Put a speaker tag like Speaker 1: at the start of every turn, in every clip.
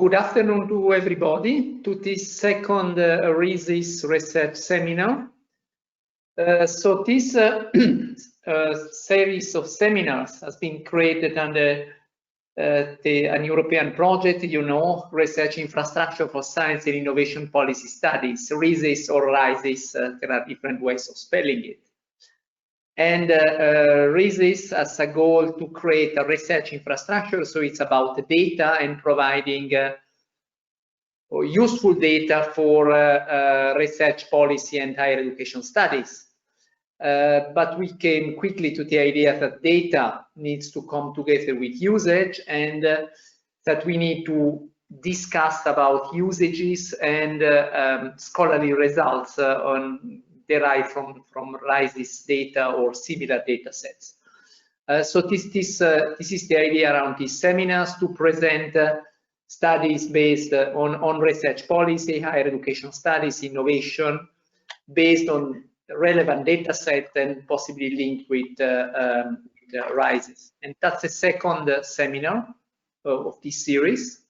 Speaker 1: Good afternoon to everybody, to this second RISIS Research Seminar. So this series of seminars has been created under an European project, you know, Research Infrastructure for Science and Innovation Policy Studies, RISIS or RISIS, there are different ways of spelling it. And RISIS has a goal to create a research infrastructure, so it's about the data and providing useful data for research policy and higher education studies. But we came quickly to the idea that data needs to come together with usage, and that we need to discuss about usages and scholarly results derived from RISIS data or similar data sets. So this is the idea around these seminars, to present studies based on research policy, higher education studies, innovation, based on relevant data set and possibly linked with RISIS. And that's the second seminar of this series.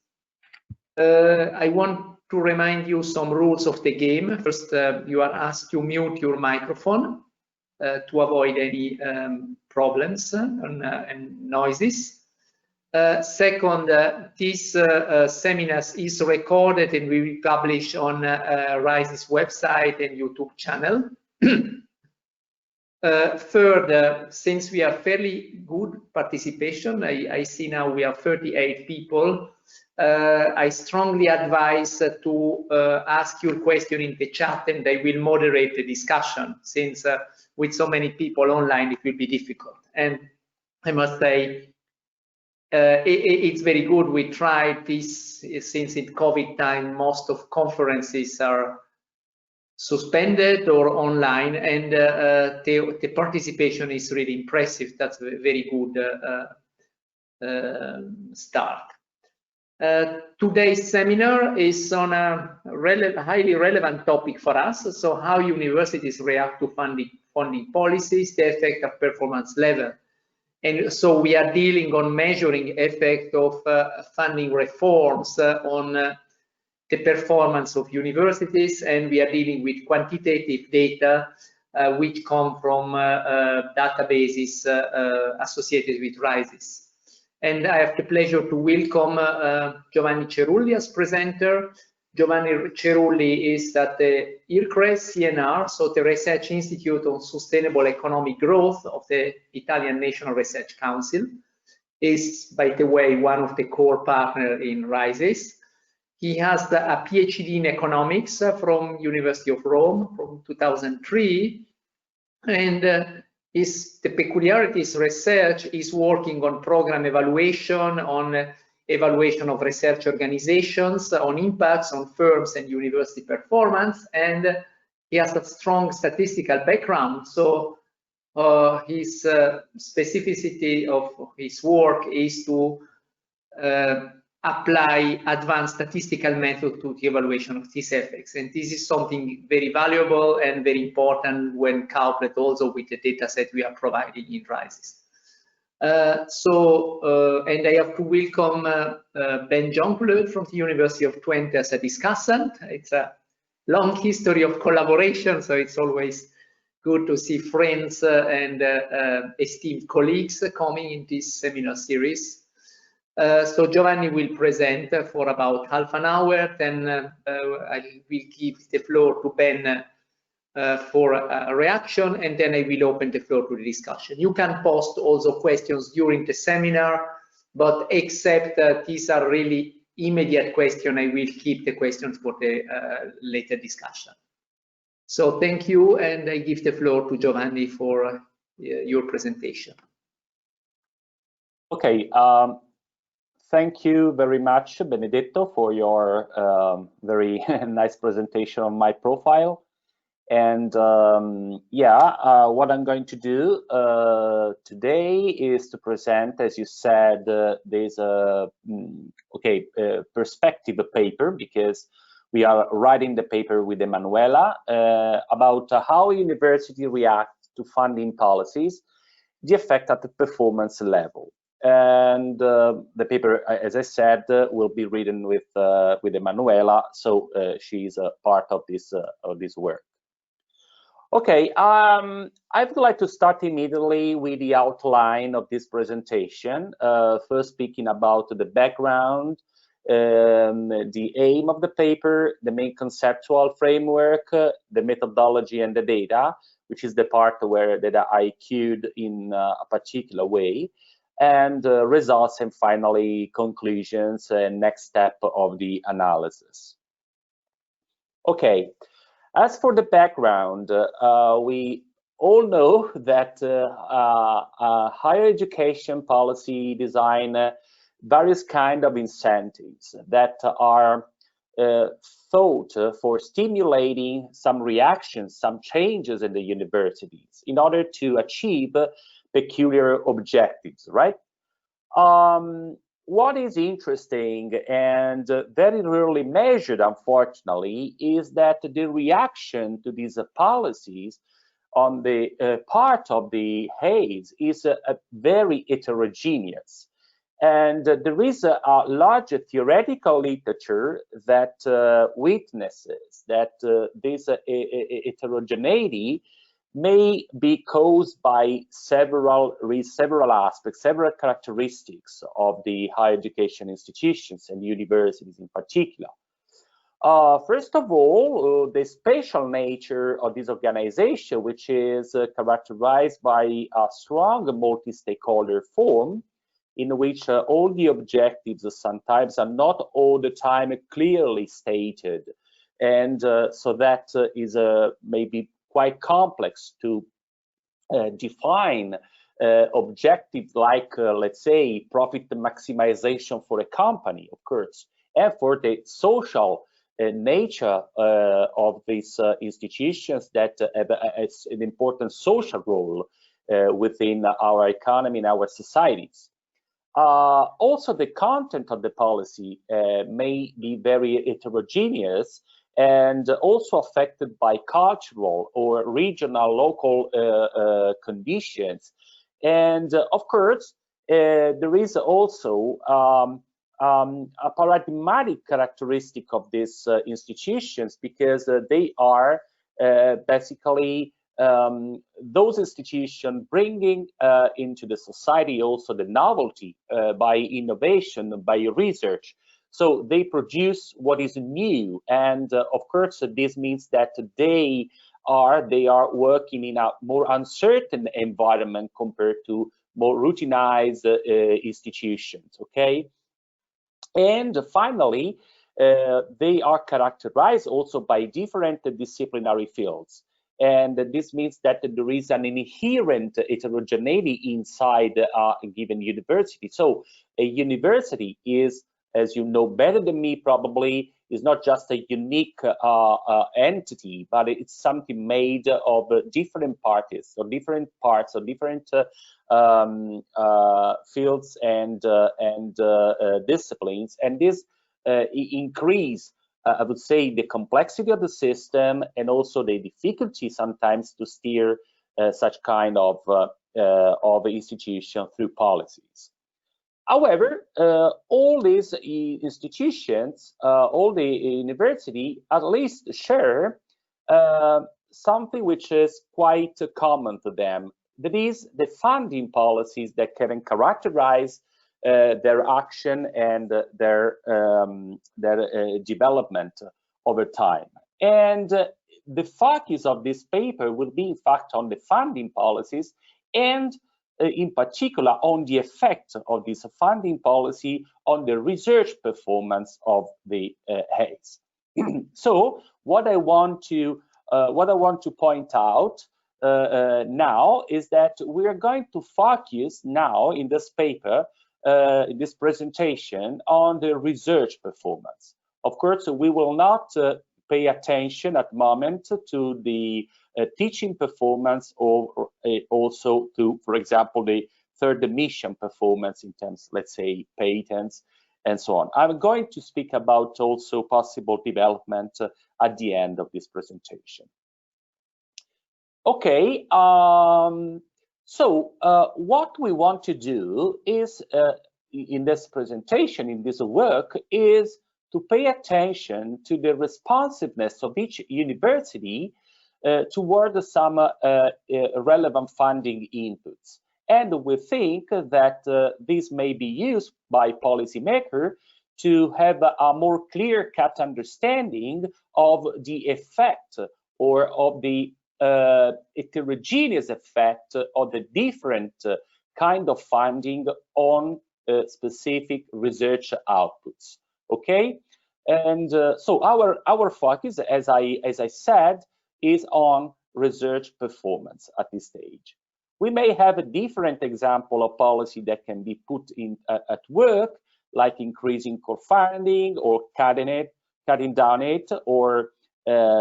Speaker 1: I want to remind you some rules of the game. First, you are asked to mute your microphone to avoid any problems and noises. Second, this seminar is recorded and will be published on RISIS website and YouTube channel. Third, since we are fairly good participation, I see now we have 38 people, I strongly advise to ask your question in the chat, and I will moderate the discussion, since with so many people online it will be difficult. And I must say, it's very good. We tried this since in COVID time, most of conferences are suspended or online, and the participation is really impressive. That's a very good start. Today's seminar is on a highly relevant topic for us, so how universities react to funding policies, the effect of performance level. And so we are dealing on measuring effect of funding reforms on the performance of universities, and we are dealing with quantitative data which come from databases associated with RISIS. And I have the pleasure to welcome Giovanni Cerulli as presenter. Giovanni Cerulli is at the IRCrES CNR, so the Research Institute on Sustainable Economic Growth of the Italian National Research Council. Is, by the way, one of the core partners in RISIS. He has a PhD in economics from University of Rome from 2003, and the peculiarities research is working on program evaluation, on evaluation of research organizations, on impacts on firms and university performance, and he has a strong statistical background. So his specificity of his work is to apply advanced statistical method to the evaluation of these effects. And this is something very valuable and very important when coupled also with the data set we are providing in RISIS. And I have to welcome Ben Jongleur from the University of Twente as a discussant. It's a long history of collaboration, so it's always good to see friends and esteemed colleagues coming in this seminar series. So Giovanni will present for about half an hour, then I will give the floor to Ben for a reaction, and then I will open the floor to the discussion. You can post also questions during the seminar, but except these are really immediate questions, I will keep the questions for the later discussion. So thank you, and I give the floor to Giovanni for your presentation.
Speaker 2: Okay. Thank you very much, Benedetto, for your very nice presentation of my profile. And what I'm going to do today is to present, as you said, there's a perspective paper, because we are writing the paper with Emanuela about how university react to funding policies, the effect at the performance level. And the paper, as I said, will be written with Emanuela, so she's a part of this work. Okay, I would like to start immediately with the outline of this presentation. First, speaking about the background, the aim of the paper, the main conceptual framework, the methodology, and the data, which is the part where data are queued in a particular way, and results, and finally conclusions and next step of the analysis. Okay. As for the background, we all know that higher education policy design various kind of incentives that are thought for stimulating some reactions, some changes in the universities in order to achieve peculiar objectives, right? What is interesting and very rarely measured, unfortunately, is that the reaction to these policies on the part of the HAES is very heterogeneous. And there is a large theoretical literature that witnesses that this heterogeneity may be caused by several aspects, several characteristics of the higher education institutions and universities in particular. First of all, the spatial nature of this organization, which is characterized by a strong multi-stakeholder form, in which all the objectives sometimes are not all the time clearly stated, and so that is maybe quite complex to define objectives like, let's say, profit maximization for a company, of course, and for the social nature of these institutions that have an important social role within our economy and our societies. Also, the content of the policy may be very heterogeneous and also affected by cultural or regional local conditions. And of course, there is also a paradigmatic characteristic of these institutions, because they are basically those institutions bringing into the society also the novelty by innovation, by research. So they produce what is new, and of course this means that they are working in a more uncertain environment compared to more routinized institutions. Okay, and finally, they are characterized also by different disciplinary fields. And this means that there is an inherent heterogeneity inside a given university. So a university is, as you know better than me probably, is not just a unique entity, but it's something made of different parties, or different parts, or different fields and disciplines. And this increase, I would say, the complexity of the system, and also the difficulty sometimes to steer such kind of institution through policies. However, all these institutions, all the university, at least share something which is quite common to them. That is the funding policies that can characterize their action and their development over time. And the focus of this paper will be, in fact, on the funding policies, and in particular on the effect of this funding policy on the research performance of the HAES. So what I want to point out now is that we are going to focus now in this paper, in this presentation, on the research performance. Of course, we will not pay attention at the moment to the teaching performance, or also to, for example, the third mission performance in terms, let's say, patents and so on. I'm going to speak about also possible development at the end of this presentation. Okay, So what we want to do is, in this presentation, in this work, is to pay attention to the responsiveness of each university toward some relevant funding inputs. And we think that this may be used by policymakers to have a more clear-cut understanding of the effect or of the heterogeneous effect of the different kind of funding on specific research outputs. Okay, and so our focus, as I said, is on research performance at this stage. We may have a different example of policy that can be put in at work, like increasing core funding or cutting down it, or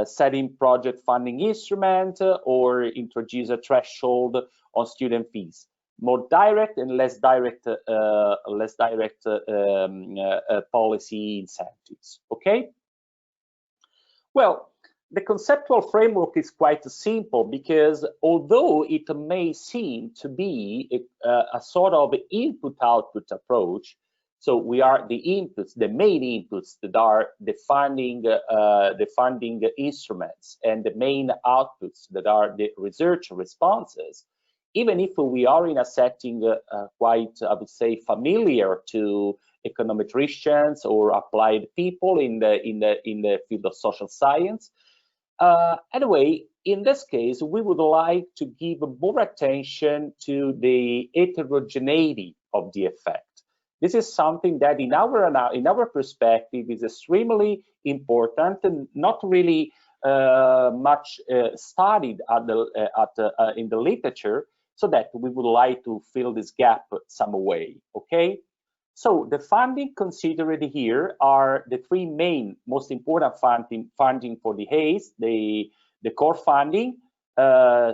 Speaker 2: setting project funding instrument, or introduce a threshold on student fees. More direct and less direct policy incentives. Okay. Well, the conceptual framework is quite simple, because although it may seem to be a sort of input-output approach, so we are the inputs, the main inputs that are the funding instruments, and the main outputs that are the research responses. Even if we are in a setting quite, I would say, familiar to econometricians or applied people in the field of social science, anyway, in this case, we would like to give more attention to the heterogeneity of the effect. This is something that, in our perspective, is extremely important and not really much studied in the literature, so that we would like to fill this gap some way. Okay. So the funding considered here are the three main, most important funding for the HAES: the core funding,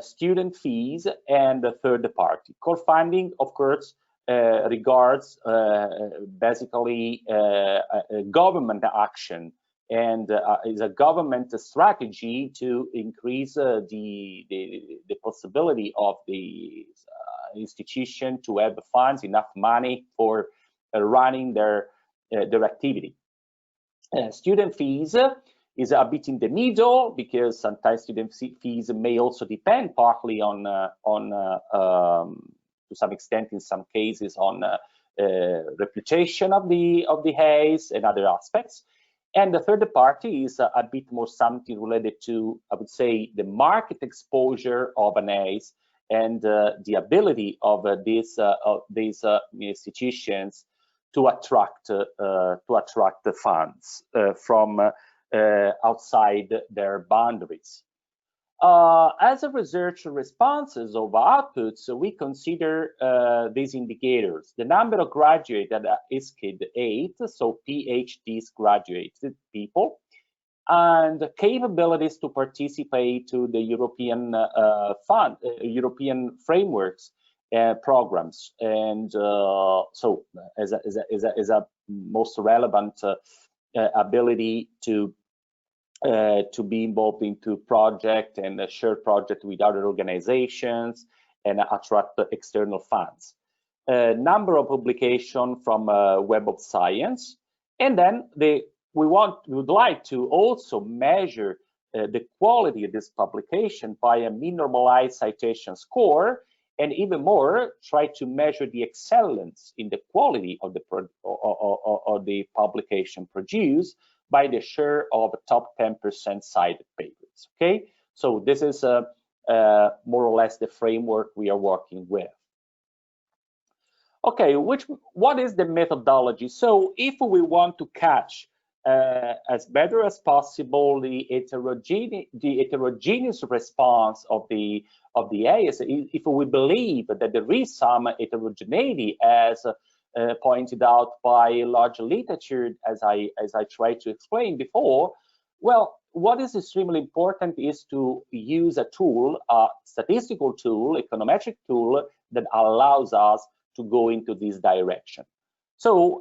Speaker 2: student fees, and the third party. Core funding, of course, regards basically government action, and is a government strategy to increase the possibility of the institution to have funds, enough money for running their activity. Student fees is a bit in the middle, because sometimes student fees may also depend partly on to some extent, in some cases, on reputation of the HAES and other aspects. And the third party is a bit more something related to, I would say, the market exposure of an HAES, and the ability of these institutions to attract the funds from outside their boundaries. As a research responses of outputs, we consider these indicators: the number of graduates at IRCrES 8, so PhDs graduated people, and capabilities to participate to the European European frameworks programs, and so as a most relevant ability to be involved into project and share project with other organizations and attract external funds. Number of publication from Web of Science, and then we would like to also measure the quality of this publication by a mean normalized citation score, and even more, try to measure the excellence in the quality of the publication produced by the share of top 10% cited papers. Okay, so this is more or less the framework we are working with. Okay, what is the methodology? So if we want to catch as better as possible the heterogeneous response of the HAES, if we believe that there is some heterogeneity, as pointed out by large literature, as I tried to explain before, well, what is extremely important is to use a tool, a statistical tool, econometric tool, that allows us to go into this direction. So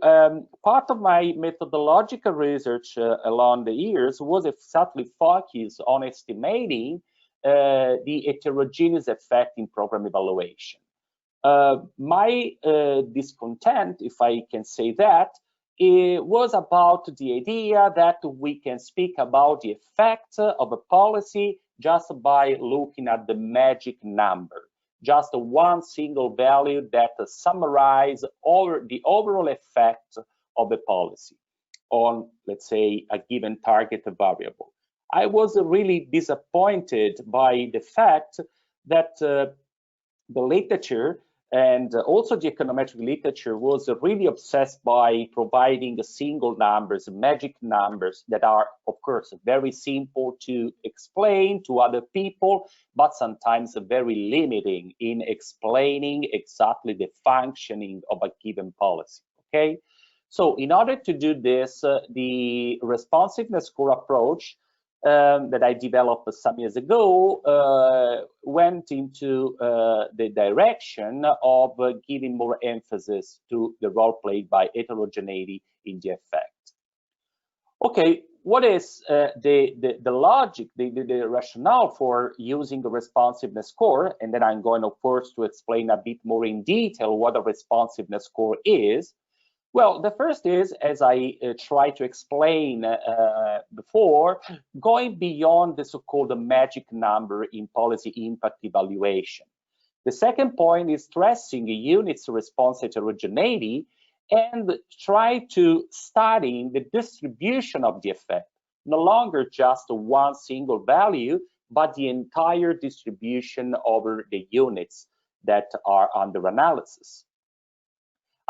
Speaker 2: part of my methodological research along the years was exactly focused on estimating the heterogeneous effect in program evaluation. My discontent, if I can say that, it was about the idea that we can speak about the effect of a policy just by looking at the magic number, just one single value that summarizes the overall effect of a policy on, let's say, a given target variable. I was really disappointed by the fact that the literature and also the econometric literature was really obsessed by providing the single numbers, magic numbers that are, of course, very simple to explain to other people, but sometimes very limiting in explaining exactly the functioning of a given policy, okay? So in order to do this, the responsiveness score approach that I developed some years ago went into the direction of giving more emphasis to the role played by heterogeneity in the effect. Okay, what is the logic, the rationale for using the responsiveness score? And then I'm going, of course, to explain a bit more in detail what a responsiveness score is. Well, the first is, as I tried to explain before, going beyond the so-called magic number in policy impact evaluation. The second point is stressing a unit's response heterogeneity and try to study the distribution of the effect, no longer just one single value, but the entire distribution over the units that are under analysis.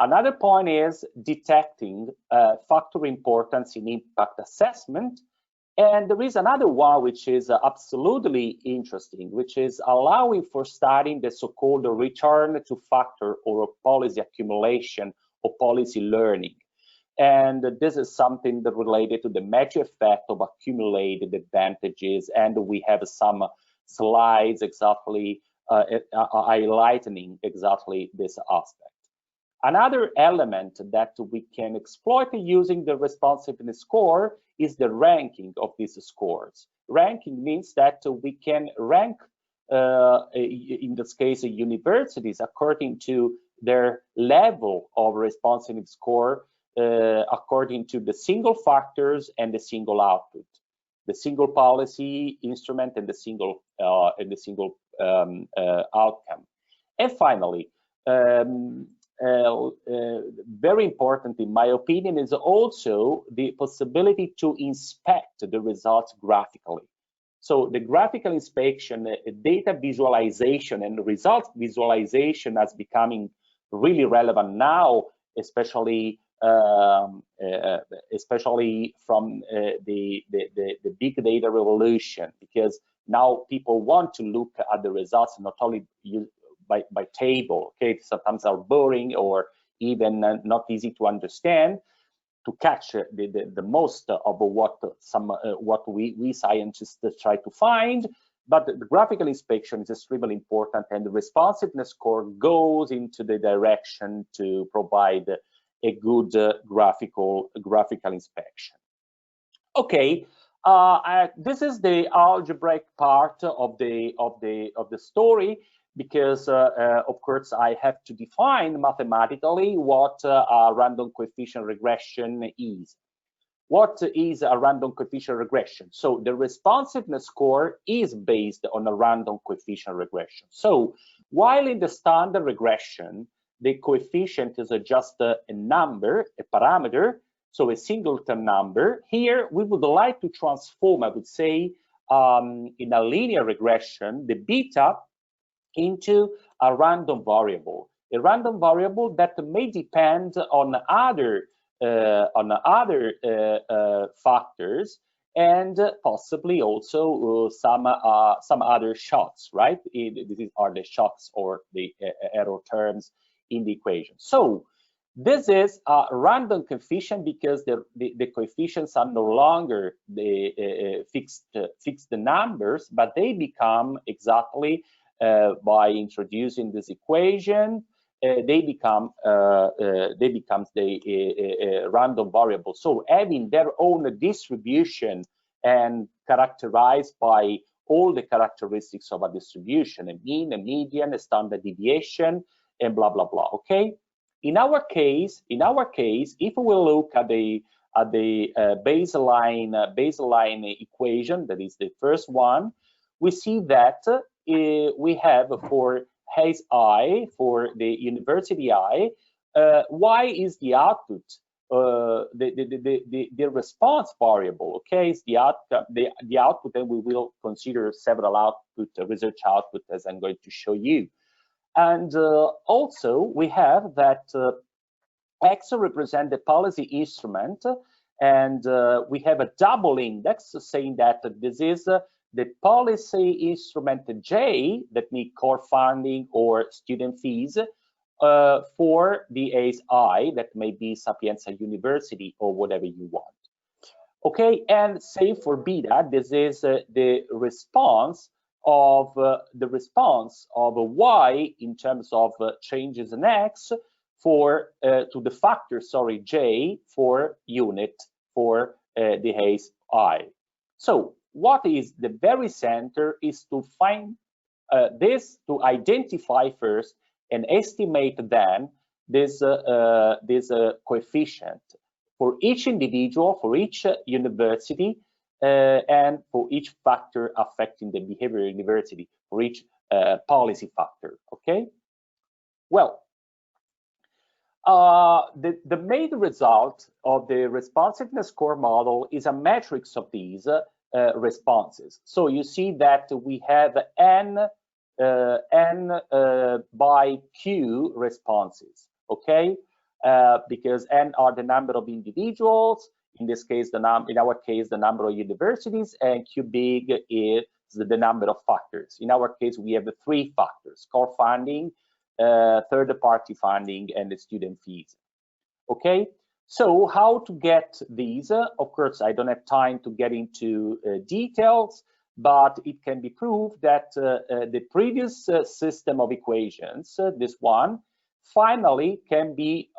Speaker 2: Another point is detecting factor importance in impact assessment. And there is another one which is absolutely interesting, which is allowing for studying the so-called return to factor or policy accumulation or policy learning. And this is something that related to the major effect of accumulated advantages. And we have some slides exactly highlighting exactly this aspect. Another element that we can exploit using the responsiveness score is the ranking of these scores. Ranking means that we can rank, in this case, universities according to their level of responsiveness score, according to the single factors and the single output, the single policy instrument and the single outcome. And finally, very important in my opinion is also the possibility to inspect the results graphically. So the graphical inspection, data visualization and results visualization is becoming really relevant now, especially from the big data revolution, because now people want to look at the results not only by table, okay, sometimes are boring or even not easy to understand, to catch the most of what we scientists try to find. But the graphical inspection is extremely important, and the responsiveness score goes into the direction to provide a good graphical inspection. Okay, this is the algebraic part of the story, because of course I have to define mathematically what a random coefficient regression is. What is a random coefficient regression? So the responsiveness score is based on a random coefficient regression. So while in the standard regression, the coefficient is just a number, a parameter, so a singleton number, here we would like to transform, I would say, in a linear regression, the beta into a random variable that may depend on other factors, and possibly also some other shocks, right? These are the shocks or the error terms in the equation. So this is a random coefficient because the coefficients are no longer the fixed numbers, but they become exactly by introducing this equation, they become the random variable. So having their own distribution and characterized by all the characteristics of a distribution, a mean, a median, a standard deviation, and blah blah blah. Okay. In our case, if we will look at the baseline equation, that is the first one, we see that we have for Hayes I, for the university I, y is the output, the response variable. Okay, is the output, and we will consider several output, research output, as I'm going to show you. And also we have that X represent the policy instrument, and we have a double index saying that this is the policy instrument J, that means core funding or student fees, for the Hayes I, that may be Sapienza University or whatever you want. Okay, and same for beta, this is the response of y in terms of changes in X for to the factor, sorry, J for unit for the Hayes I. So what is the very center is to find this, to identify first and estimate then this coefficient for each individual, for each university, and for each factor affecting the behavior of the university, for each policy factor. Okay. Well, the main result of the responsiveness score model is a matrix of these responses. So you see that we have n by q responses. Okay, because n are the number of individuals. In this case, in our case, the number of universities, and Q big is the number of factors. In our case, we have 3 factors: core funding, third-party funding, and the student fees. Okay, so how to get these? Of course, I don't have time to get into details, but it can be proved that the previous system of equations, this one, finally can be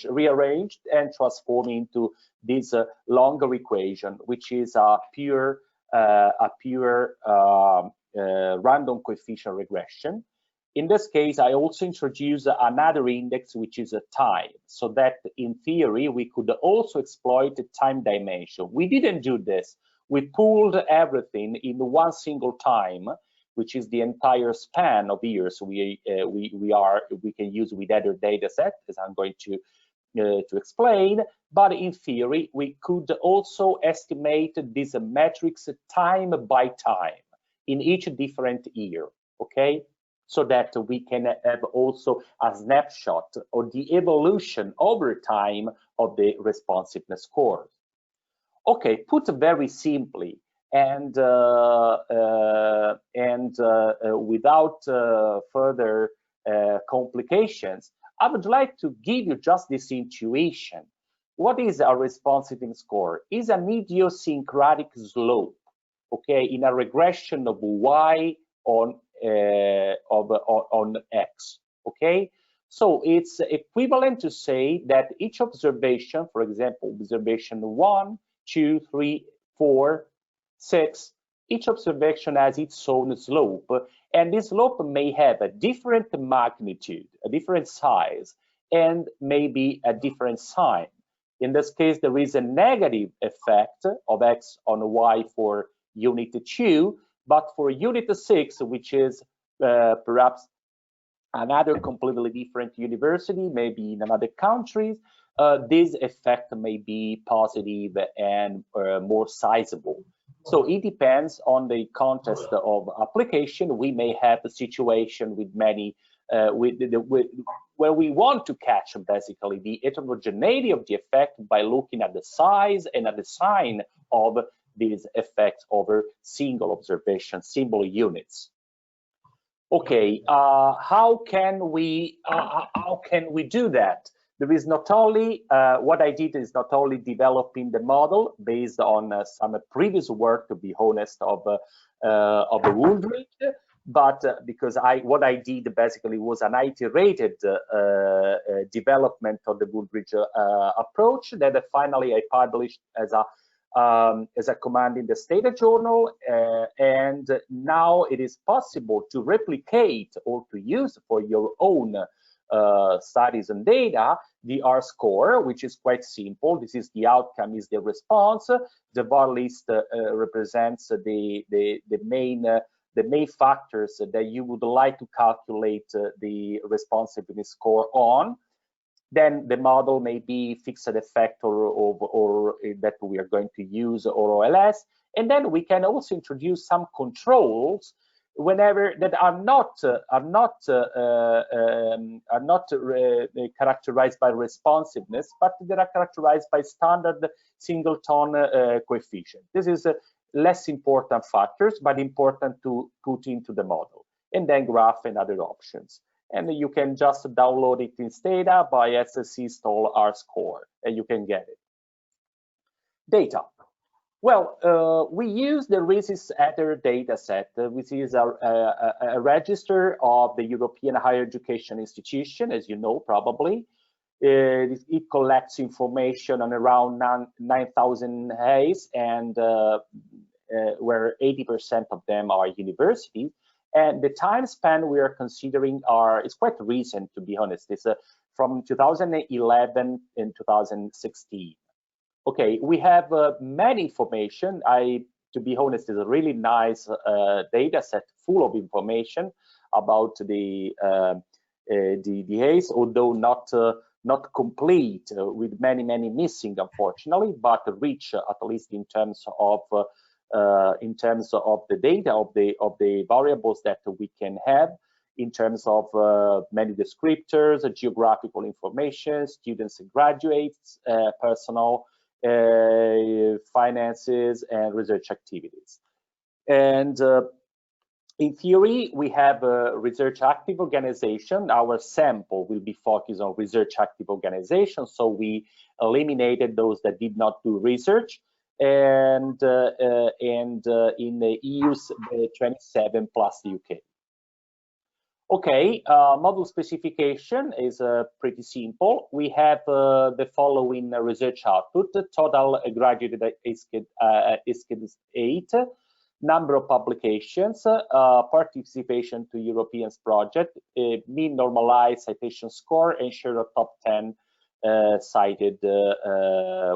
Speaker 2: rearranged and transformed into this longer equation, which is a pure random coefficient regression. In this case, I also introduce another index, which is a time, so that in theory we could also exploit the time dimension. We didn't do this. We pooled everything in one single time, which is the entire span of years we can use with other data set, as I'm going to explain. But in theory, we could also estimate this matrix time by time in each different year. Okay, so that we can have also a snapshot of the evolution over time of the responsiveness scores. Okay, put very simply, and without further complications, I would like to give you just this intuition. What is a responsiveness score? It's an idiosyncratic slope, okay, in a regression of y on x. Okay, so it's equivalent to say that each observation, for example, observation 1, 2, 3, 4, 6, each observation has its own slope, and this slope may have a different magnitude, a different size, and maybe a different sign. In this case, there is a negative effect of x on y for unit 2, but for unit 6, which is perhaps another completely different university, maybe in another country, this effect may be positive and more sizable. So it depends on the context of application. We may have a situation with many, where we want to catch basically the heterogeneity of the effect by looking at the size and at the sign of these effects over single observation, single units. Okay, how can we do that? There is not only what I did is not only developing the model based on some previous work, to be honest, of the Wooldridge, but because what I did basically was an iterated development of the Wooldridge approach that finally I published as a as a command in the Stata journal, and now it is possible to replicate or to use for your own studies and data the R-score, which is quite simple. This is the outcome, is the response. The bar list represents the main factors that you would like to calculate the responsiveness score on. Then the model may be fixed effect or that we are going to use or OLS. And then we can also introduce some controls whenever that are not characterized by responsiveness, but that are characterized by standard singleton coefficient. This is less important factors, but important to put into the model. And then graph and other options. And you can just download it in Stata by SSC install R-score, and you can get it. Data. Well, we use the RISIS data set, which is a register of the European higher education institution, as you know, probably. It collects information on around 9,000 A's, and where 80% of them are universities. And the time span we are considering is quite recent, to be honest. It's from 2011 and 2016. Okay, we have many information. To be honest, it's a really nice data set full of information about the A's, although not complete, with many missing, unfortunately, but rich, at least in terms of the data of the variables that we can have, in terms of many descriptors, geographical information, students and graduates, personal, finances, and research activities. And in theory, we have a research active organization. Our sample will be focused on research active organization, so we eliminated those that did not do research. And in the EU 27 plus the UK. Okay, model specification is pretty simple. We have the following research output: total graduated IRCrES 8, number of publications, participation to European project, mean normalized citation score, and share of top 10 cited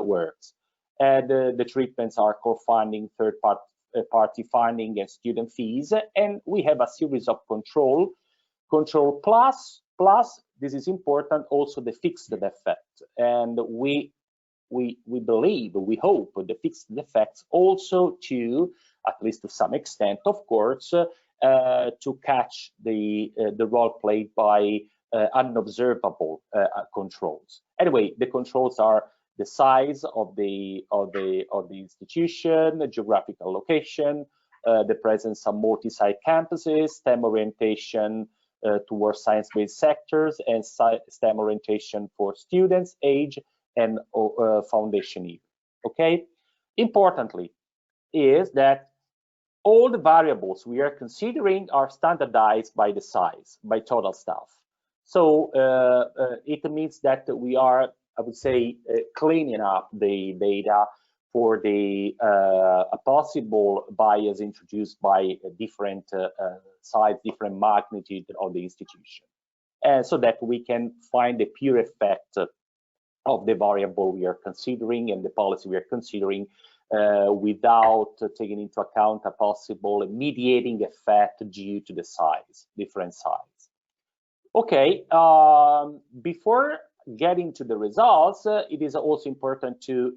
Speaker 2: works. And the treatments are co-funding, third-party funding, and student fees. And we have a series of control plus, this is important, also the fixed effect. And we believe, we hope the fixed effects also to, at least to some extent, of course, to catch the role played by unobservable controls. Anyway, the controls are the size of the institution, the geographical location, the presence of multi-site campuses, STEM orientation towards science-based sectors, and STEM orientation for students, age, and foundation year. Okay. Importantly, is that all the variables we are considering are standardized by the size, by total staff. So it means that we are, I would say, cleaning up the data for the a possible bias introduced by different size, different magnitude of the institution, and so that we can find the pure effect of the variable we are considering and the policy we are considering without taking into account a possible mediating effect due to the size, different size. Okay, before getting to the results, it is also important to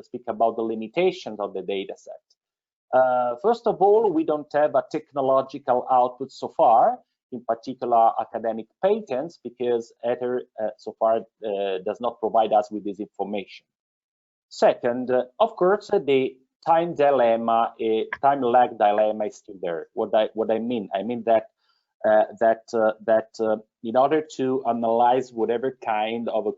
Speaker 2: speak about the limitations of the data set. First of all, we don't have a technological output so far, in particular academic patents, because ETHER so far does not provide us with this information. Second, of course, the time dilemma, time lag dilemma is still there. What I mean that in order to analyze whatever kind of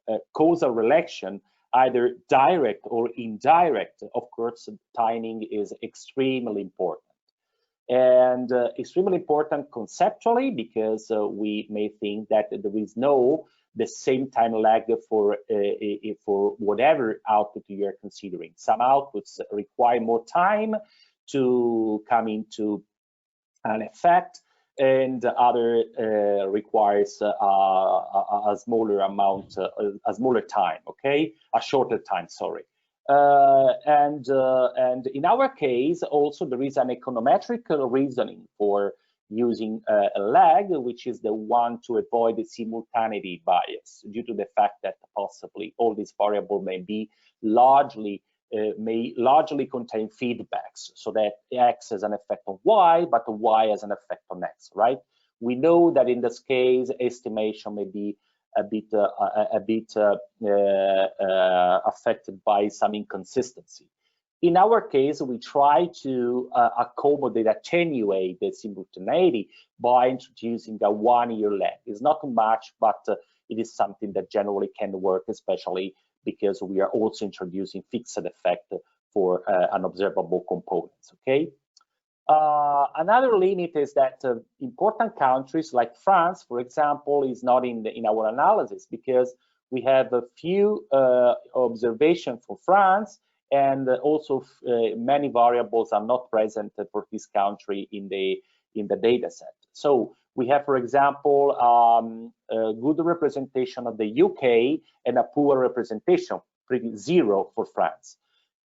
Speaker 2: a causal relation, either direct or indirect, of course, timing is extremely important. And extremely important conceptually, because we may think that there is no the same time lag for whatever output you're considering. Some outputs require more time to come into an effect, and other requires a smaller amount, a smaller time, okay, a shorter time, sorry. And in our case, also there is an econometrical reasoning for using a lag, which is the one to avoid the simultaneity bias, due to the fact that possibly all these variables may largely contain feedbacks, so that X has an effect on Y, but Y has an effect on X, right? We know that in this case, estimation may be a bit affected by some inconsistency. In our case, we try to attenuate the simultaneity by introducing a 1-year lag. It's not much, but it is something that generally can work, especially because we are also introducing fixed effect for unobservable components, okay? Another limit is that important countries like France, for example, is not in our analysis, because we have a few observations for France, and also many variables are not present for this country in the data set. So we have, for example, a good representation of the UK and a poor representation, pretty zero for France.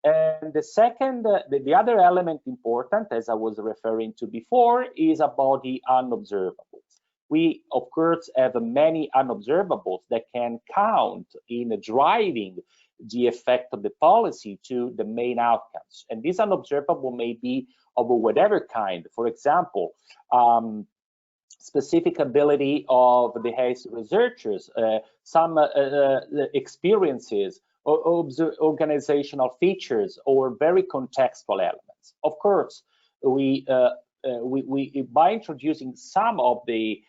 Speaker 2: And the second, the other element important, as I was referring to before, is about the unobservables. We, of course, have many unobservables that can count in driving the effect of the policy to the main outcomes. And these unobservable may be of whatever kind. For example, specific ability of the RISIS researchers, some experiences, or organizational features, or very contextual elements. Of course, we by introducing some of the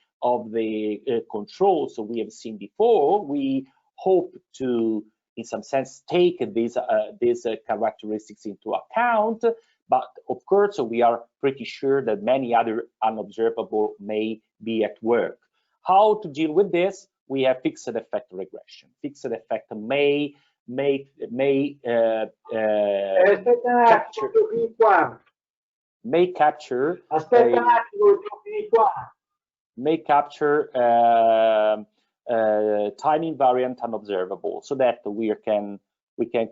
Speaker 2: controls we have seen before, we hope to, in some sense, take these characteristics into account. But of course, we are pretty sure that many other unobservable may be at work. How to deal with this? We have fixed effect regression. Fixed effect may capture time invariant unobservable, so that we can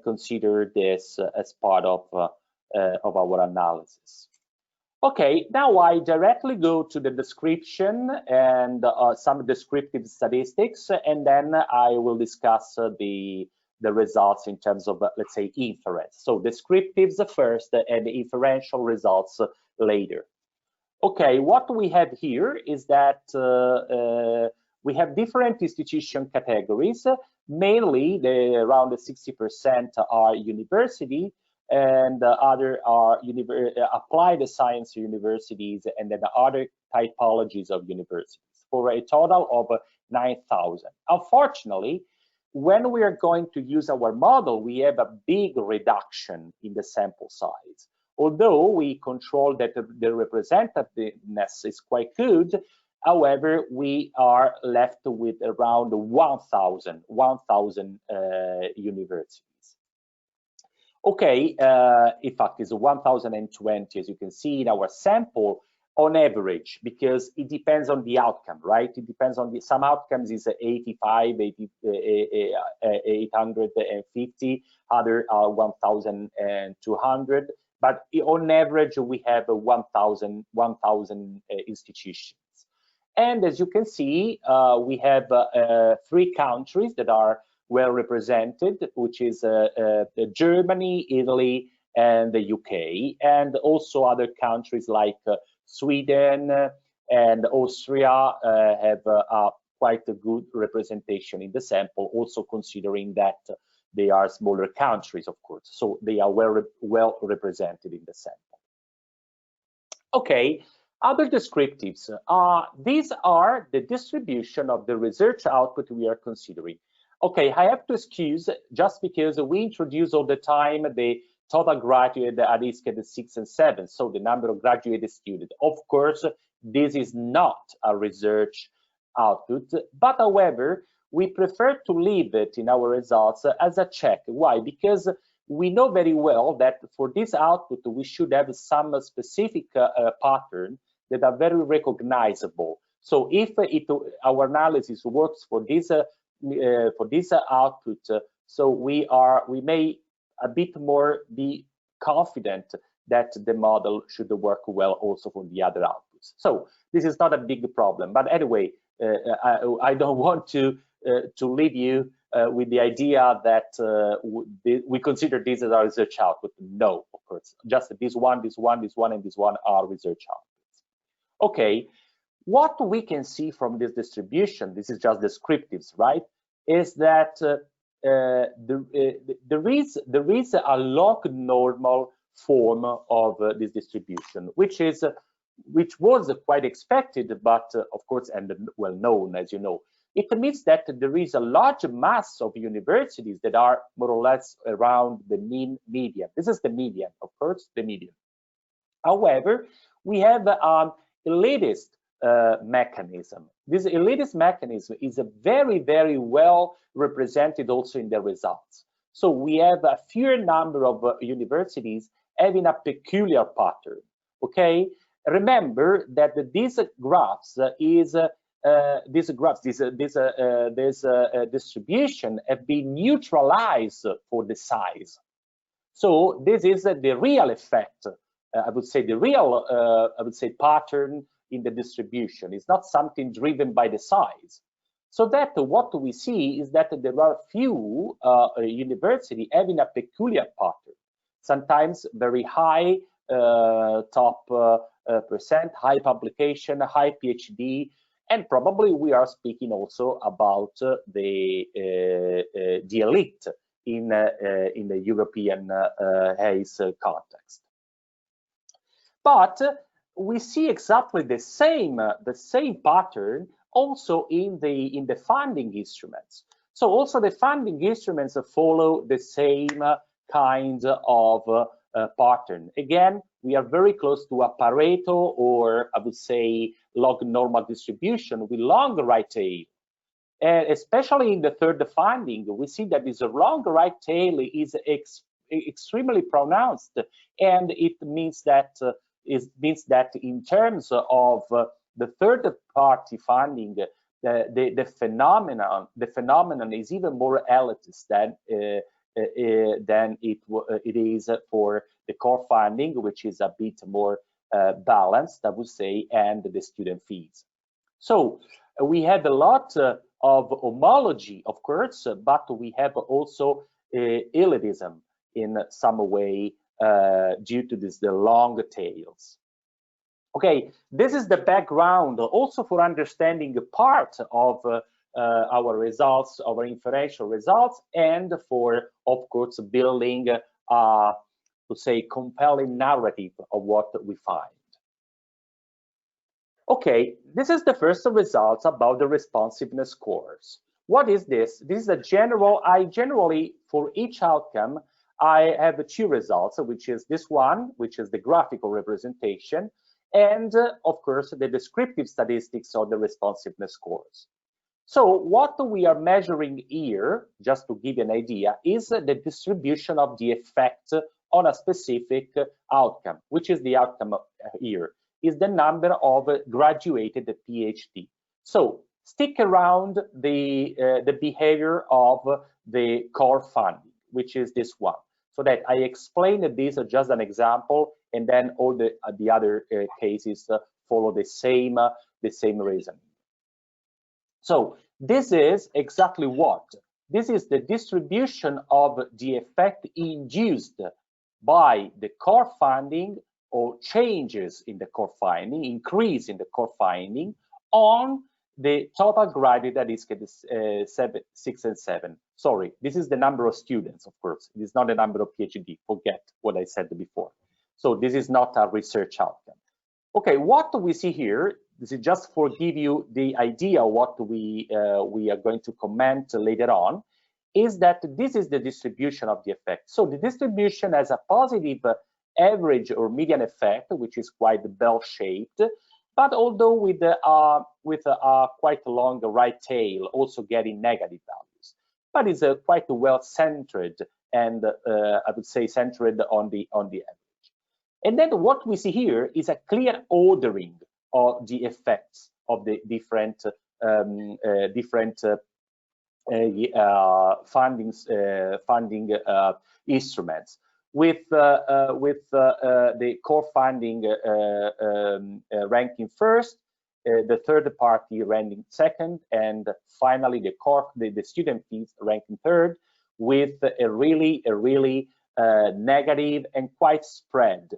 Speaker 2: consider this as part of our analysis. Okay, now I directly go to the description and some descriptive statistics, and then I will discuss the results in terms of, let's say, inference. So descriptives first and inferential results later. Okay, what we have here is that we have different institution categories. Mainly, around 60% are university, and other are applied science universities, and then other typologies of universities, for a total of 9,000. Unfortunately, when we are going to use our model, we have a big reduction in the sample size. Although we control that the representativeness is quite good, however, we are left with around 1,000 universities. Okay, in fact, it's 1,020, as you can see in our sample, on average, because it depends on the outcome, right? It depends on some outcomes is 85, 850, other are 1,200, but on average, we have 1,000 institutions. And as you can see, we have 3 countries that are well represented, which is Germany, Italy, and the UK, and also other countries like Sweden and Austria have quite a good representation in the sample, also considering that they are smaller countries, of course, so they are well represented in the sample. Okay, other descriptives. These are the distribution of the research output we are considering. Okay, I have to excuse, just because we introduce all the time the total graduate at IRCrES 6 and 7, so the number of graduated students. Of course, this is not a research output, but however, we prefer to leave it in our results as a check. Why? Because we know very well that for this output, we should have some specific pattern that are very recognizable. So if our analysis works for this output, so we may a bit more be confident that the model should work well also for the other outputs. So this is not a big problem. But anyway, I don't want to leave you with the idea that we consider this as our research output. No, of course, just this one, and this one are research outputs. Okay, what we can see from this distribution, this is just descriptives, right, is that there is a log normal form of this distribution, which was quite expected, but of course, and well known, as you know. It means that there is a large mass of universities that are more or less around the mean median. This is the median, of course, the median. However, we have an elitist mechanism. This elitist mechanism is very, very well represented also in the results. So we have a fewer number of universities having a peculiar pattern. Okay, remember that these graphs this distribution have been neutralized for the size. So this is the real effect. I would say the real pattern in the distribution. It's not something driven by the size. So that what we see is that there are few universities having a peculiar pattern. Sometimes very high top percent, high publication, high PhD, and probably we are speaking also about the elite in the European HACE context. But we see exactly the same pattern also in the funding instruments. So also the funding instruments follow the same kind of pattern. Again, we are very close to a Pareto, or I would say log normal distribution with long right tail. And especially in the third finding, we see that this long right tail is extremely pronounced, and it means that in terms of the third party funding, the phenomenon is even more elitist than it is for the core funding, which is a bit more balanced, I would say, and the student fees. So we have a lot of homology, of course, but we have also elitism in some way due to the long tails. Okay, this is the background also for understanding part of our results, our inferential results, and for, of course, building to say compelling narrative of what we find. Okay, this is the first results about the responsiveness scores. What is this? This is a generally for each outcome I have two results, which is this one, which is the graphical representation, and of course the descriptive statistics of the responsiveness scores. So what we are measuring here, just to give you an idea, is the distribution of the effect on a specific outcome, which is the outcome here, is the number of graduated PhD. So stick around the behavior of the core funding, which is this one, so that I explained this as just an example, and then all the other cases follow the same reasoning. So this is exactly what? This is the distribution of the effect induced by the core finding or changes in the core finding, increase in the core finding on the total graduate, that is 6 and 7. Sorry, this is the number of students, of course. It is not the number of PhD. Forget what I said before. So this is not a research outcome. Okay, what we see here, this is just for give you the idea of what we are going to comment later on, is that this is the distribution of the effect. So the distribution has a positive average or median effect, which is quite bell-shaped, but although with a quite long right tail, also getting negative values. But it's quite well centered, and I would say centered on the average. And then what we see here is a clear ordering of the effects of the different funding instruments, with the core funding ranking first, the third party ranking second, and finally the student fees ranking third, with a really negative and quite spread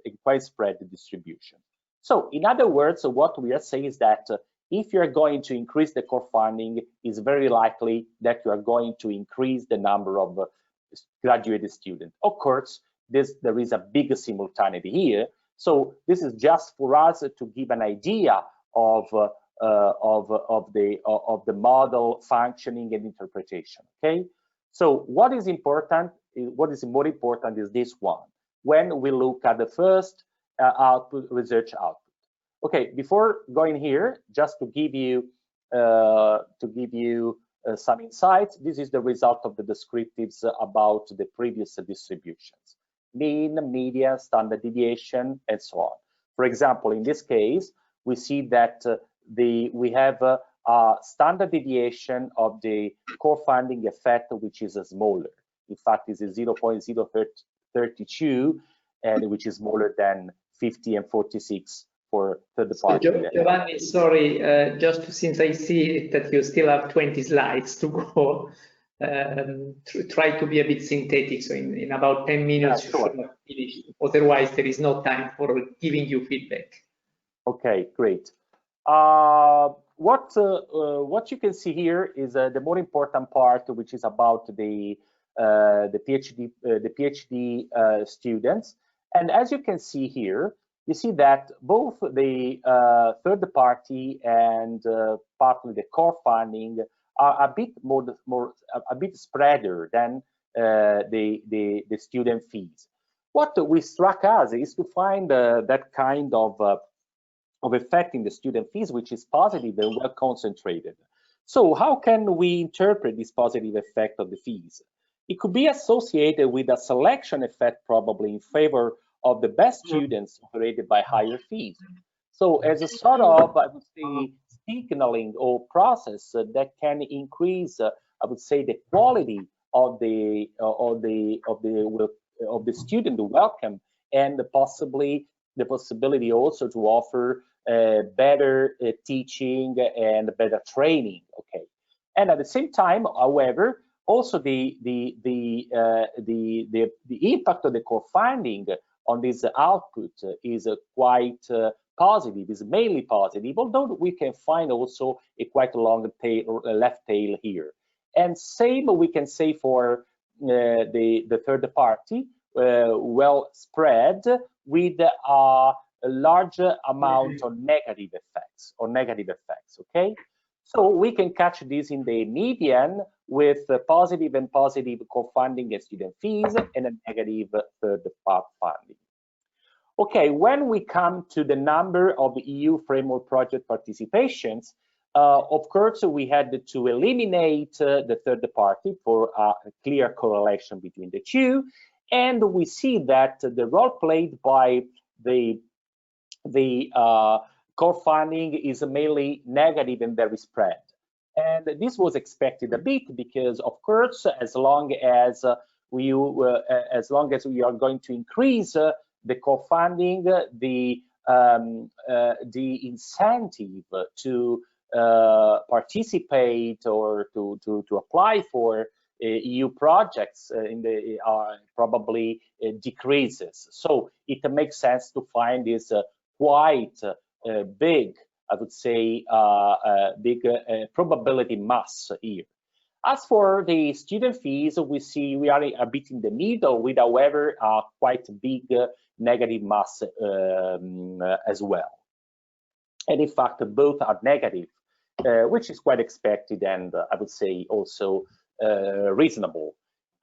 Speaker 2: distribution. So in other words, what we are saying is that if you're going to increase the core funding, it's very likely that you are going to increase the number of graduate students. Of course, there is a big simultaneity here. So this is just for us to give an idea of the model functioning and interpretation. Okay. So what is important? What is more important is this one. When we look at the first research output. Okay, before going here, just to give you some insights, this is the result of the descriptives about the previous distributions: mean, median, standard deviation, and so on. For example, in this case, we see that we have a standard deviation of the core funding effect, which is smaller. In fact, it's 0.032, and which is smaller than 50 and 46 for third party.
Speaker 1: So Giovanni, sorry, since I see that you still have 20 slides to go, try to be a bit synthetic. So in about 10 minutes,
Speaker 2: yeah, sure.
Speaker 1: Finish. Otherwise, there is no time for giving you feedback. Okay,
Speaker 2: great. What you can see here is the more important part, which is about the PhD students. And as you can see here, you see that both the third party and partly the core funding are a bit spreader than the student fees. What we struck us is to find that kind of effect in the student fees, which is positive and well concentrated. So how can we interpret this positive effect of the fees? It could be associated with a selection effect, probably in favor of the best students operated by higher fees. So as a sort of, I would say, signaling or process that can increase, I would say, the quality of the student welcome, and possibly the possibility also to offer better teaching and better training. Okay, and at the same time, however, also the impact of the core funding on this output is quite positive, is mainly positive, although we can find also a quite long tail, left tail here. And same we can say for the third party, well spread, with a large amount of negative effects, okay? So we can catch this in the median with positive and positive co-funding and student fees, and a negative third part funding. Okay, when we come to the number of EU framework project participations, of course, we had to eliminate the third party for a clear correlation between the two. And we see that the role played by the core funding is mainly negative and very spread. And this was expected a bit because, of course, as long as we are going to increase the core funding, the incentive to participate or to apply for EU projects probably decreases. So it makes sense to find this quite big, I would say, big probability mass here. As for the student fees, we see we are a bit in the middle, with, however, quite big negative mass as well. And in fact, both are negative, which is quite expected, and I would say also reasonable.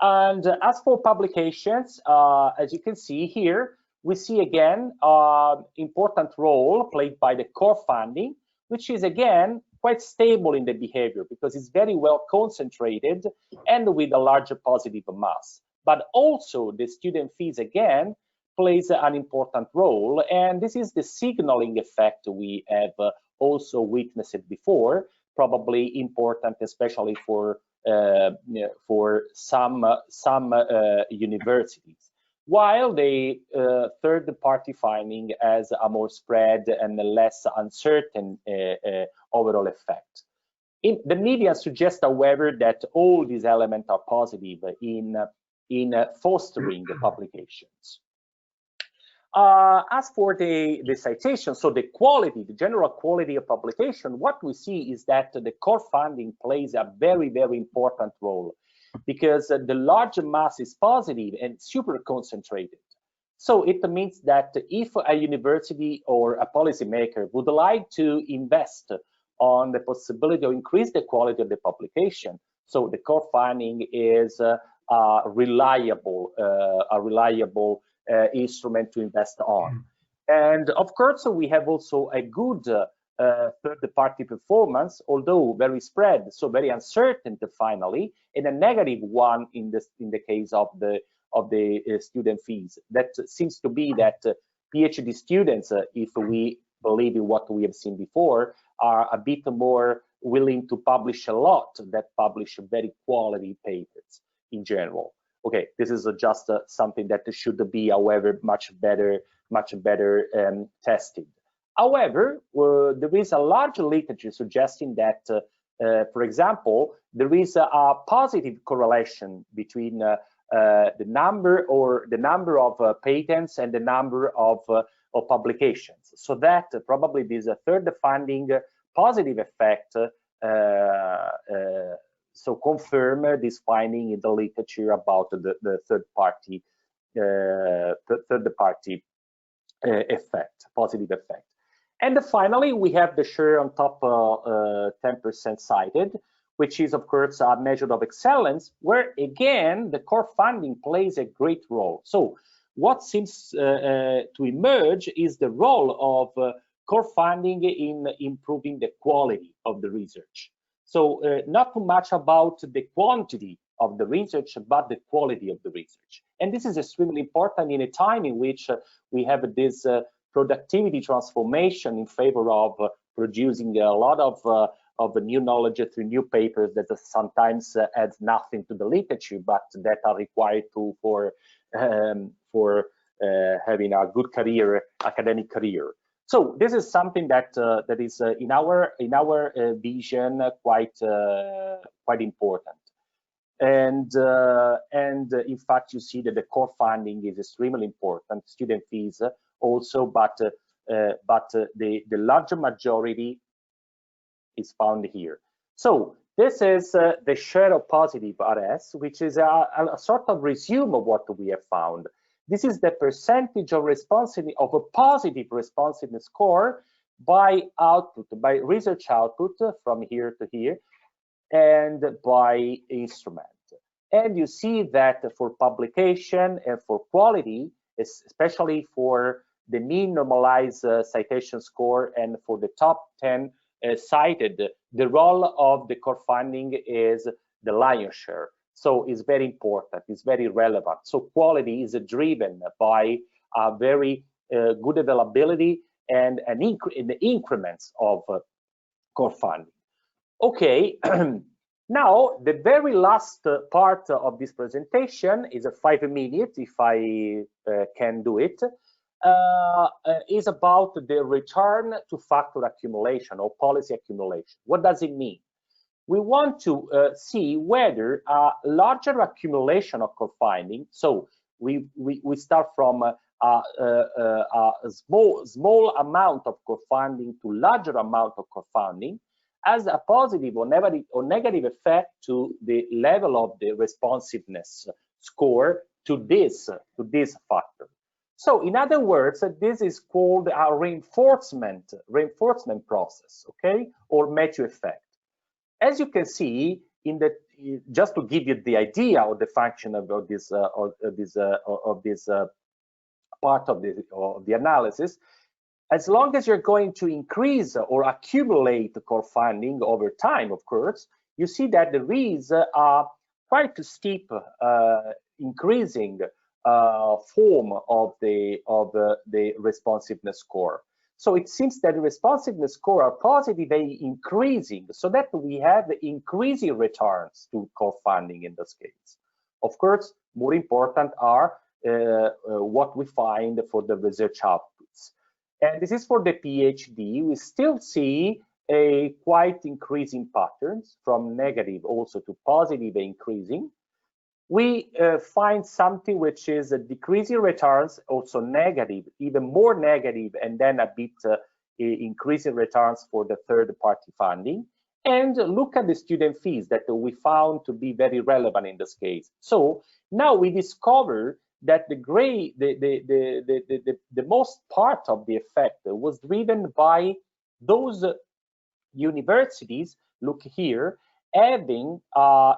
Speaker 2: And as for publications, as you can see here, we see again important role played by the core funding, which is again quite stable in the behavior because it's very well concentrated and with a larger positive mass. But also the student fees again plays an important role, and this is the signaling effect we have also witnessed before, probably important especially for some universities, while the third-party finding has a more spread and a less uncertain overall effect. The media suggests, however, that all these elements are positive in fostering the publications. As for the citation, so the quality, the general quality of publication, what we see is that the core funding plays a very, very important role because the large mass is positive and super concentrated. So it means that if a university or a policymaker would like to invest on the possibility to increase the quality of the publication, so the core funding is a reliable instrument to invest on. And of course, we have also a good third-party performance, although very spread, so very uncertain finally, and a negative one in the case of the student fees. That seems to be that PhD students, if we believe in what we have seen before, are a bit more willing to publish a lot that publish very quality papers in general. Okay, this is just something that should be, however, much better tested. However, there is a large literature suggesting that, for example, there is a positive correlation between the number of patents and the number of publications. So that probably this third funding positive effect so confirm this finding in the literature about the third party effect, positive effect. And finally, we have the share on top 10% cited, which is of course a measure of excellence, where again the core funding plays a great role. So what seems to emerge is the role of core funding in improving the quality of the research. So not too much about the quantity of the research, but the quality of the research. And this is extremely important in a time in which we have this productivity transformation in favor of producing a lot of new knowledge through new papers that sometimes adds nothing to the literature, but that are required for having a good career, academic career. So this is something that that is in our vision quite important, and in fact you see that the core funding is extremely important, student fees also, but the larger majority is found here. So this is the share of positive RS, which is a sort of resume of what we have found. This is the percentage of responsiveness of a positive responsiveness score by output, by research output from here to here, and by instrument. And you see that for publication and for quality, especially for the mean normalized citation score and for the top 10 cited, the role of the core funding is the lion's share. So it's very important, it's very relevant. So quality is driven by a very good availability and in the increments of core funding. Okay, now the very last part of this presentation is a 5 minutes, if I can do it, is about the return to factor accumulation or policy accumulation. What does it mean? We want to see whether a larger accumulation of core finding, so we start from a small amount of core finding to larger amount of core finding, has a positive or negative effect to the level of the responsiveness score to this factor. So in other words, this is called a reinforcement process, okay, or Matthew effect. As you can see, just to give you the idea of the function of this part of the analysis. As long as you're going to increase or accumulate core funding over time, of course, you see that there is a quite steep increasing form of the responsiveness score. So it seems that the responsiveness score are positively increasing, so that we have increasing returns to core funding in this case. Of course, more important are what we find for the research outputs. And this is for the PhD. We still see a quite increasing patterns from negative also to positive increasing. We find something which is a decreasing returns, also negative, even more negative, and then a bit increasing returns for the third-party funding. And look at the student fees that we found to be very relevant in this case. So now we discover that the most part of the effect was driven by those universities, look here, having a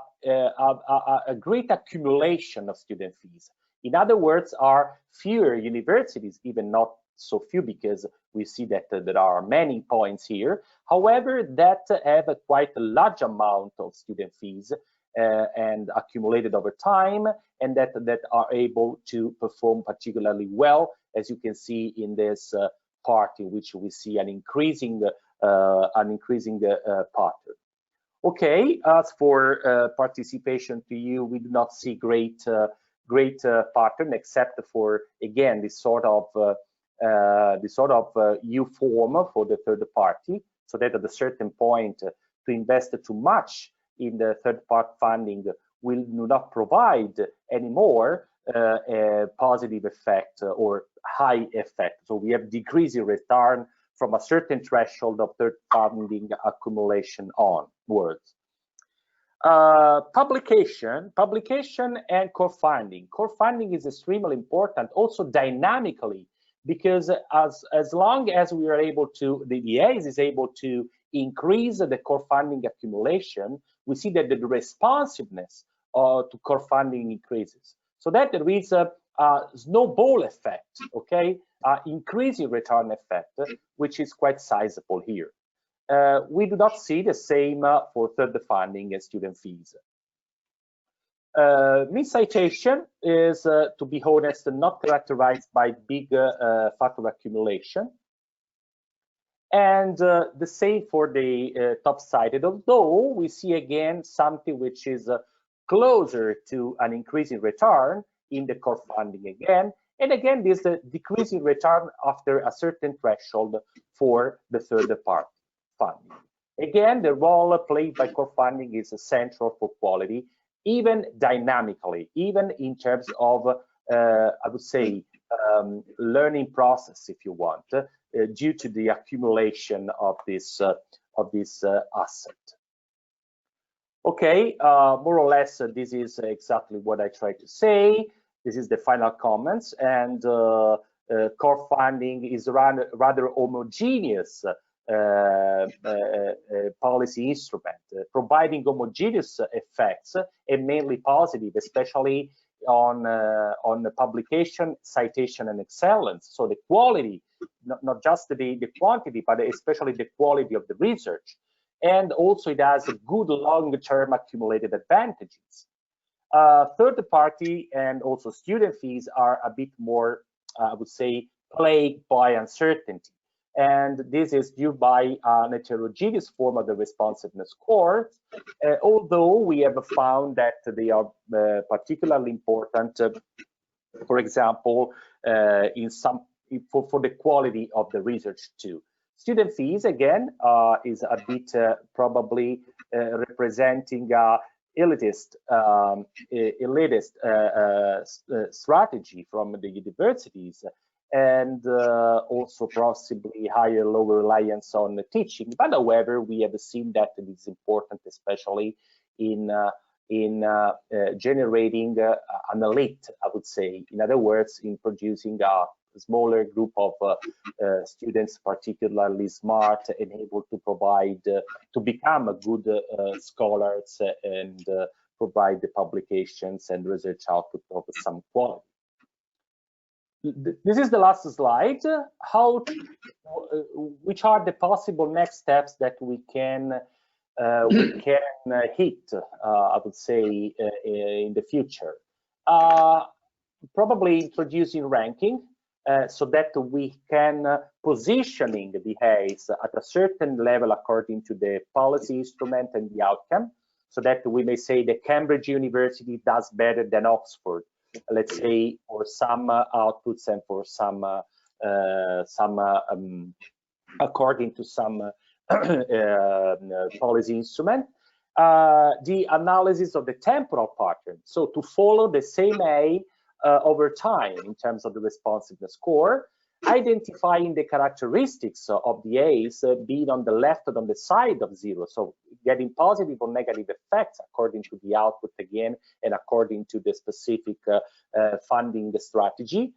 Speaker 2: great accumulation of student fees. In other words, are fewer universities, even not so few, because we see that there are many points here, however, that have a quite a large amount of student fees and accumulated over time, and that are able to perform particularly well, as you can see in this part, in which we see an increasing pattern. Okay, as for participation to you, we do not see great pattern, except for, again, this sort of U form for the third party, so that at a certain point to invest too much in the third part funding will not provide anymore a positive effect or high effect. So we have decreasing return from a certain threshold of third funding accumulation onwards. Publication and core funding. Core funding is extremely important, also dynamically, because as long as we are able to, the EAs is able to increase the core funding accumulation, we see that the responsiveness to core funding increases. So that there is a snowball effect, okay, increasing return effect, which is quite sizable here. We do not see the same for third funding and student fees. Citation is, to be honest, not characterized by big factor accumulation. And the same for the top-sided, although we see again something which is closer to an increasing return in the core funding again. And again, this decreasing return after a certain threshold for the third part funding. Again, the role played by core funding is essential for quality, even dynamically, even in terms of, I would say, learning process, if you want, due to the accumulation of this asset. Okay, more or less, this is exactly what I tried to say. This is the final comments, and core funding is rather homogeneous policy instrument, providing homogeneous effects and mainly positive, especially on the publication, citation, and excellence. So the quality, not just the quantity, but especially the quality of the research. And also it has good long-term accumulated advantages. Third party and also student fees are a bit more, I would say, plagued by uncertainty. And this is due by an heterogeneous form of the responsiveness scores, although we have found that they are particularly important, for example, for the quality of the research too. Student fees, again, is a bit probably representing elitist strategy from the universities, and also possibly higher, lower reliance on the teaching. But however, we have seen that it is important, especially in generating an elite, I would say. In other words, in producing a smaller group of students, particularly smart and able to provide, to become a good scholars and provide the publications and research output of some quality. this is the last slide. Which are the possible next steps that we can hit, I would say, in the future? Probably introducing ranking, so that we can positioning the A's at a certain level according to the policy instrument and the outcome, so that we may say the Cambridge University does better than Oxford, let's say, for some outputs and for some according to some policy instrument. The analysis of the temporal pattern, so to follow the same A over time in terms of the responsiveness score, identifying the characteristics of the A's being on the left and on the side of zero, so getting positive or negative effects according to the output again and according to the specific funding strategy.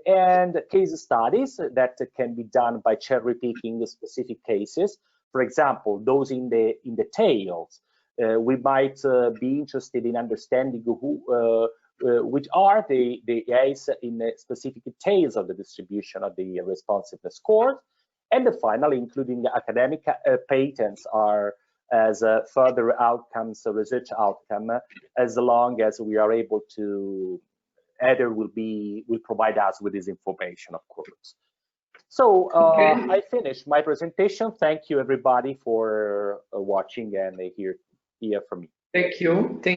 Speaker 2: And case studies that can be done by cherry picking the specific cases. For example, those in the tails, we might be interested in understanding who, which are the A's in the specific tails of the distribution of the responsiveness scores. And finally, including academic patents are as further outcomes, research outcome, as long as we are able to, either will provide us with this information, of course. So I finished my presentation. Thank you, everybody, for watching and hear from me.
Speaker 1: Thank you.